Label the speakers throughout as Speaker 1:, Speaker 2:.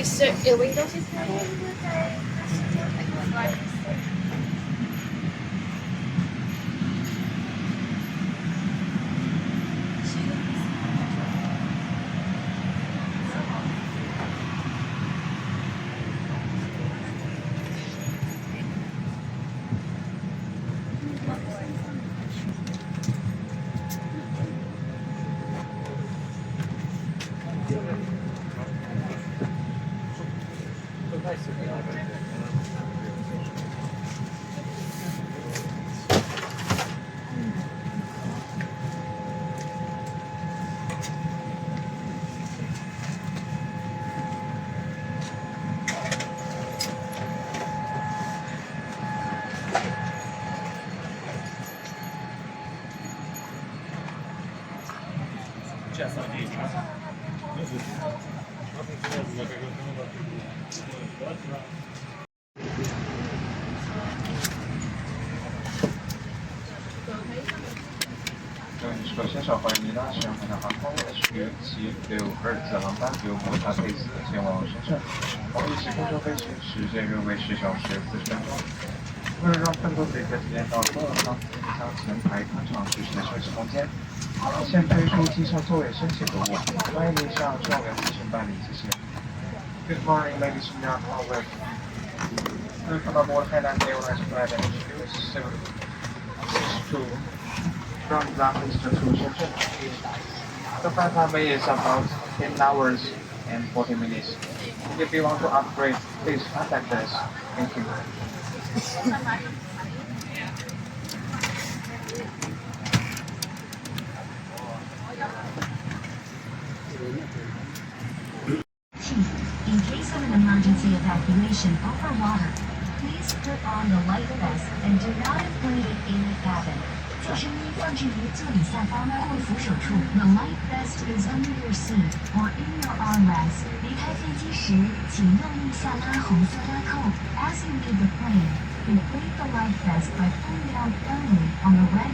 Speaker 1: El Windows is
Speaker 2: 首先，欢迎您搭乘海南航空 HQ765航班，由莫塔佩斯前往深圳。我们预计空中飞行时间约为10小时40分钟。为了让更多旅客体验到中文航空，将前排通畅舒适的休息空间。现推出机上座位升级服务，欢迎您向售票员咨询办理，谢谢。Good morning, ladies and gentlemen. Welcome aboard Hainan Airlines Flight HQ762 from Blacklisted to Shenzhen. The flight time is about 10 hours and 40 minutes. If you want to upgrade, please contact us. Thank you.
Speaker 3: In case of an emergency evacuation over water, please put on the life vest and do not inflate it in the cabin. 救生衣放置于座椅下方或扶手处。The life vest is under your seat or in your armrest. 离开飞机时，请用力下拉红色拉扣。As you leave the plane, inflate the life vest by pulling it out firmly on the red.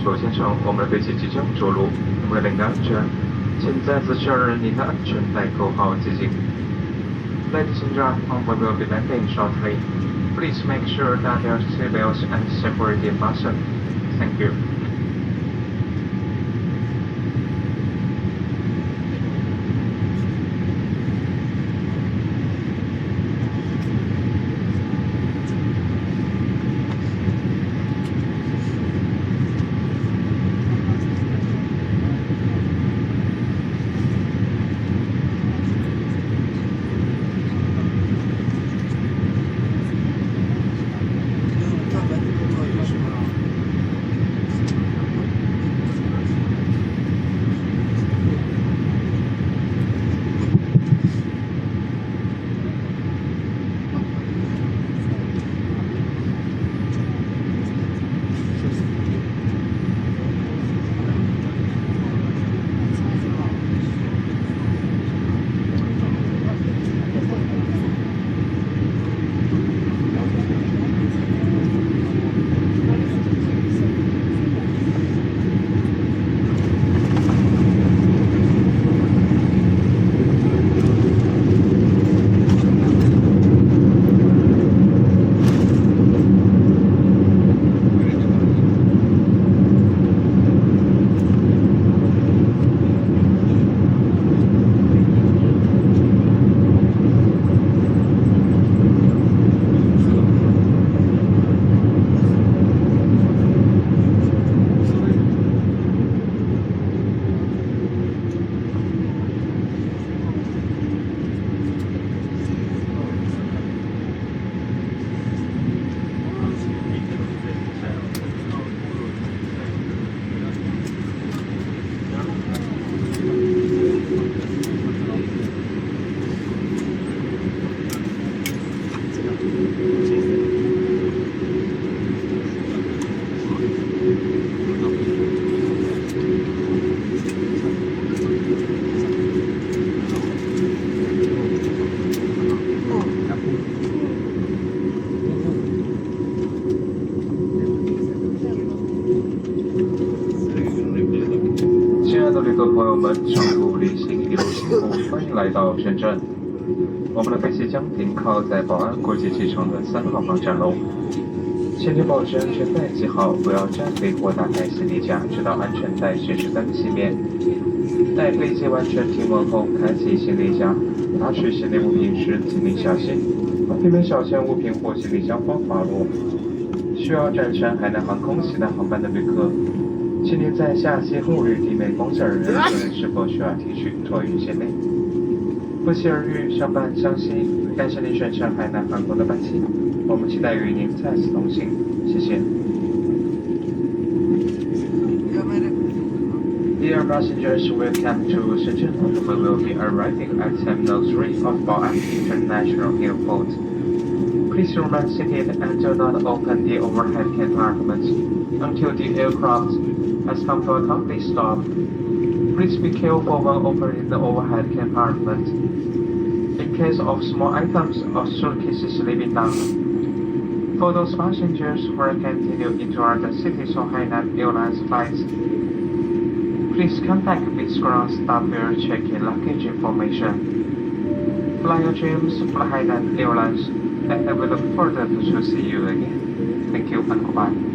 Speaker 2: 首先生，我们的飞机即将着陆，为了您的安全，请再次确认您的安全带扣好系紧。Ladies and gentlemen, we will be landing shortly. Please make sure that your seatbelts and security fastened. Thank you. 旅客朋友们，长途旅行一路辛苦，欢迎来到深圳。我们的飞机将停靠在宝安国际机场的3号航站楼。请您保持安全带系好，不要站立或打开行李架，直到安全带显示灯熄灭。待飞机完全停稳后，开启行李架，拿取行李物品时请您小心，避免小件物品或行李箱方滑落。需要转乘海南航空其他航班的旅客，请您在下机后与地面工作人员确认是否需要提取托运行李。不期而遇，相伴相惜，感谢您选乘海南航空的班机，我们期待与您再次同行，谢谢。Dear passengers, welcome to Shenzhen. We will be arriving at Terminal 3 of Bao'an International Airport. Please remain seated and do not open the overhead compartments until the aircraft has come to a complete stop. Please be careful when opening the overhead compartment. In case of small items or suitcases leaving down. For those passengers who are continuing into other cities on Hainan Airlines flights, please contact Viet's ground staff for checking luggage information. Fly your dreams, fly Hainan Airlines, and we look forward to see you again. Thank you and goodbye.